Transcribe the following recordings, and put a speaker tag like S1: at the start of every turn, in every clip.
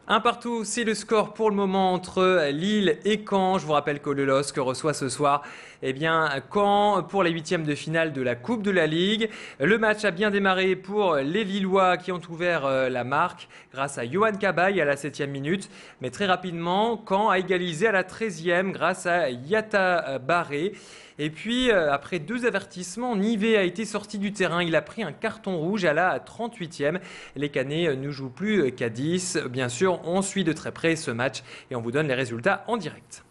S1: Un partout, c'est le score pour le moment entre Lille et Caen. Je vous rappelle que le LOSC reçoit ce soir Caen pour les huitièmes de finale de la Coupe de la Ligue. Le match a bien démarré pour les Lillois qui ont ouvert la marque grâce à Yohan Cabaye à la 7e minute. Mais très rapidement, Caen a égalisé à la 13e grâce à Yata Barré. Et puis, après 2 avertissements, Nivet a été sorti du terrain. Il a pris un carton rouge à la 38e. Les Canets ne jouent plus qu'à 10. Bien sûr, on suit de très près ce match et on vous donne les résultats en direct.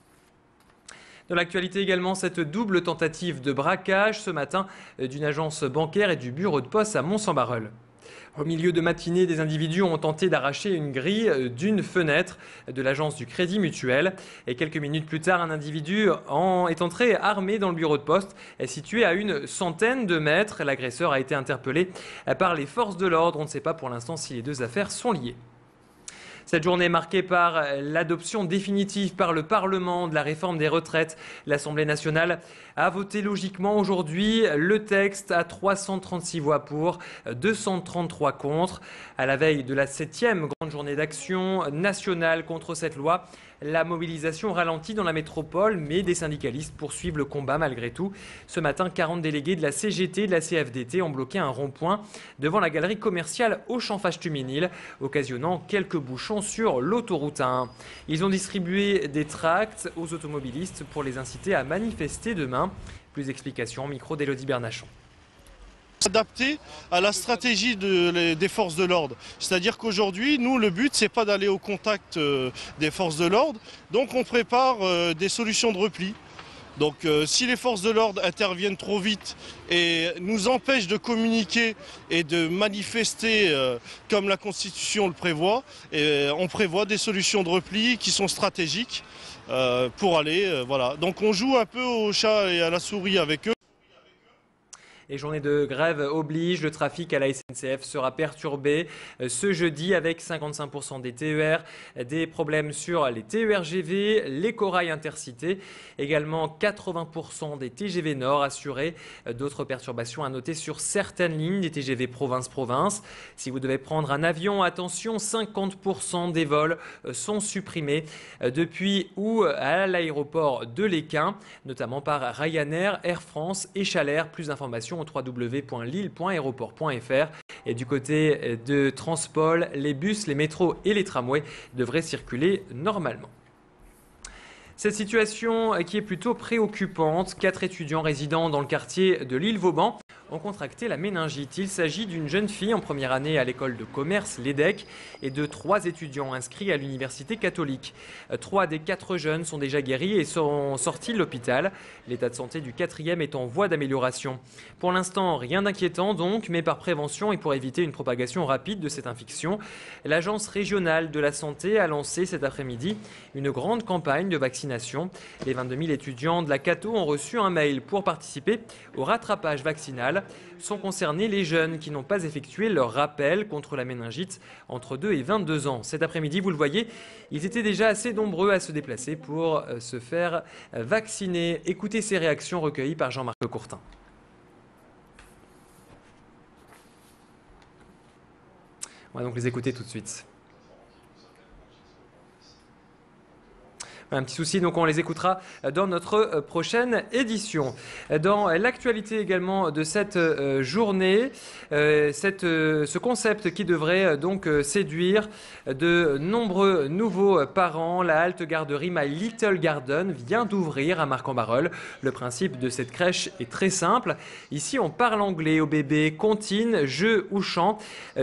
S1: Dans l'actualité également, cette double tentative de braquage ce matin d'une agence bancaire et du bureau de poste à Mons-en-Barœul. Au milieu de matinée, des individus ont tenté d'arracher une grille d'une fenêtre de l'agence du Crédit Mutuel. Et quelques minutes plus tard, un individu est entré armé dans le bureau de poste, situé à une centaine de mètres. L'agresseur a été interpellé par les forces de l'ordre. On ne sait pas pour l'instant si les deux affaires sont liées. Cette journée est marquée par l'adoption définitive par le Parlement de la réforme des retraites. L'Assemblée nationale a voté logiquement aujourd'hui le texte à 336 voix pour, 233 contre. À la veille de la 7e grande journée d'action nationale contre cette loi, la mobilisation ralentit dans la métropole, mais des syndicalistes poursuivent le combat malgré tout. Ce matin, 40 délégués de la CGT et de la CFDT ont bloqué un rond-point devant la galerie commerciale Auchan-Fâche-Tuménil, occasionnant quelques bouchons sur l'autoroute 1. Ils ont distribué des tracts aux automobilistes pour les inciter à manifester demain. Plus d'explications au micro d'Élodie Bernachon.
S2: Adapté à la stratégie des forces de l'ordre. C'est-à-dire qu'aujourd'hui, nous, le but, c'est pas d'aller au contact des forces de l'ordre. Donc on prépare des solutions de repli. Donc si les forces de l'ordre interviennent trop vite et nous empêchent de communiquer et de manifester comme la Constitution le prévoit, on prévoit des solutions de repli qui sont stratégiques pour aller, voilà. Donc on joue un peu au chat et à la souris avec eux.
S1: Et journée de grève oblige, le trafic à la SNCF sera perturbé ce jeudi avec 55% des TER, des problèmes sur les TER-GV, les corails intercités, également 80% des TGV Nord assurés. D'autres perturbations à noter sur certaines lignes des TGV province-province. Si vous devez prendre un avion, attention, 50% des vols sont supprimés depuis ou à l'aéroport de Léquin, notamment par Ryanair, Air France et Chalair. Plus d'informations au www.lille.aéroport.fr. Et du côté de Transpol, les bus, les métros et les tramways devraient circuler normalement. Cette situation qui est plutôt préoccupante, 4 étudiants résidant dans le quartier de l'Île-Vauban ont contracté la méningite. Il s'agit d'une jeune fille en première année à l'école de commerce, l'EDEC, et de 3 étudiants inscrits à l'université catholique. 3 des 4 jeunes sont déjà guéris et sont sortis de l'hôpital. L'état de santé du 4e est en voie d'amélioration. Pour l'instant, rien d'inquiétant donc, mais par prévention et pour éviter une propagation rapide de cette infection, l'Agence régionale de la santé a lancé cet après-midi une grande campagne de vaccination. Les 22 000 étudiants de la Cato ont reçu un mail pour participer au rattrapage vaccinal. Sont concernés les jeunes qui n'ont pas effectué leur rappel contre la méningite entre 2 et 22 ans. Cet après-midi, vous le voyez, ils étaient déjà assez nombreux à se déplacer pour se faire vacciner. Écoutez ces réactions recueillies par Jean-Marc Courtin. On va donc les écouter tout de suite. Un petit souci, donc on les écoutera dans notre prochaine édition. Dans l'actualité également de cette journée, ce concept qui devrait donc séduire de nombreux nouveaux parents, la halte garderie My Little Garden vient d'ouvrir à Marcq-en-Barœul. Le principe de cette crèche est très simple. Ici, on parle anglais aux bébés, comptines, jeux ou chants.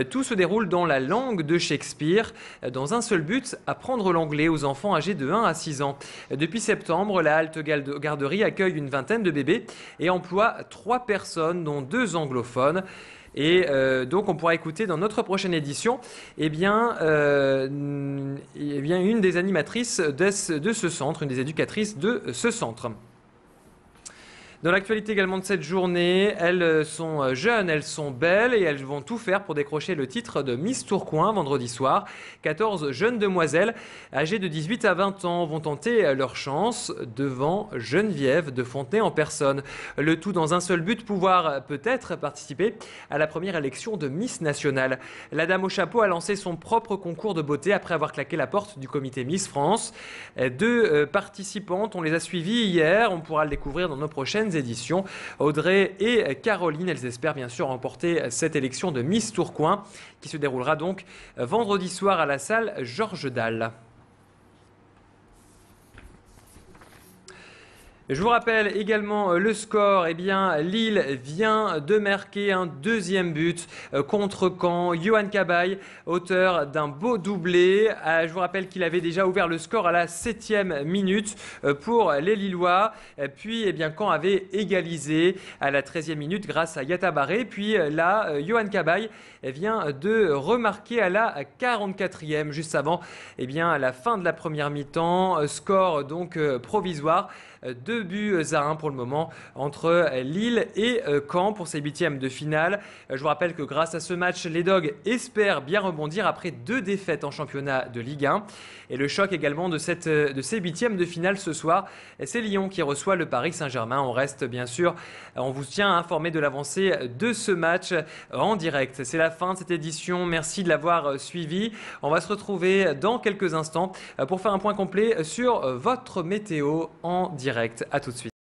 S1: Tout se déroule dans la langue de Shakespeare, dans un seul but, apprendre l'anglais aux enfants âgés de 1 à 6 ans. Depuis septembre, la halte garderie accueille une vingtaine de bébés et emploie 3 personnes, dont 2 anglophones. Et donc on pourra écouter dans notre prochaine édition une des animatrices de ce centre, une des éducatrices de ce centre. Dans l'actualité également de cette journée, elles sont jeunes, elles sont belles et elles vont tout faire pour décrocher le titre de Miss Tourcoing vendredi soir. 14 jeunes demoiselles âgées de 18 à 20 ans vont tenter leur chance devant Geneviève de Fontenay en personne. Le tout dans un seul but, pouvoir peut-être participer à la première élection de Miss Nationale. La dame au chapeau a lancé son propre concours de beauté après avoir claqué la porte du comité Miss France. 2 participantes, on les a suivies hier, on pourra le découvrir dans nos prochaines éditions. Audrey et Caroline, elles espèrent bien sûr remporter cette élection de Miss Tourcoing qui se déroulera donc vendredi soir à la salle Georges Dalle. Je vous rappelle également le score. Eh bien, Lille vient de marquer un deuxième but contre Caen. Yohan Cabaye, auteur d'un beau doublé. Je vous rappelle qu'il avait déjà ouvert le score à la 7e minute pour les Lillois. Puis, eh bien, Caen avait égalisé à la 13e minute grâce à Yata Barré. Puis là, Yohan Cabaye vient de remarquer à la 44e, juste avant à la fin de la première mi-temps. Score donc provisoire. 2 buts à 1 pour le moment entre Lille et Caen pour ces 8e de finale. Je vous rappelle que grâce à ce match, les Dogs espèrent bien rebondir après 2 défaites en championnat de Ligue 1. Et le choc également de ces 8e de finale ce soir, c'est Lyon qui reçoit le Paris Saint-Germain. On reste bien sûr, on vous tient informé de l'avancée de ce match en direct. C'est la fin de cette édition. Merci de l'avoir suivi. On va se retrouver dans quelques instants pour faire un point complet sur votre météo en direct. À tout de suite.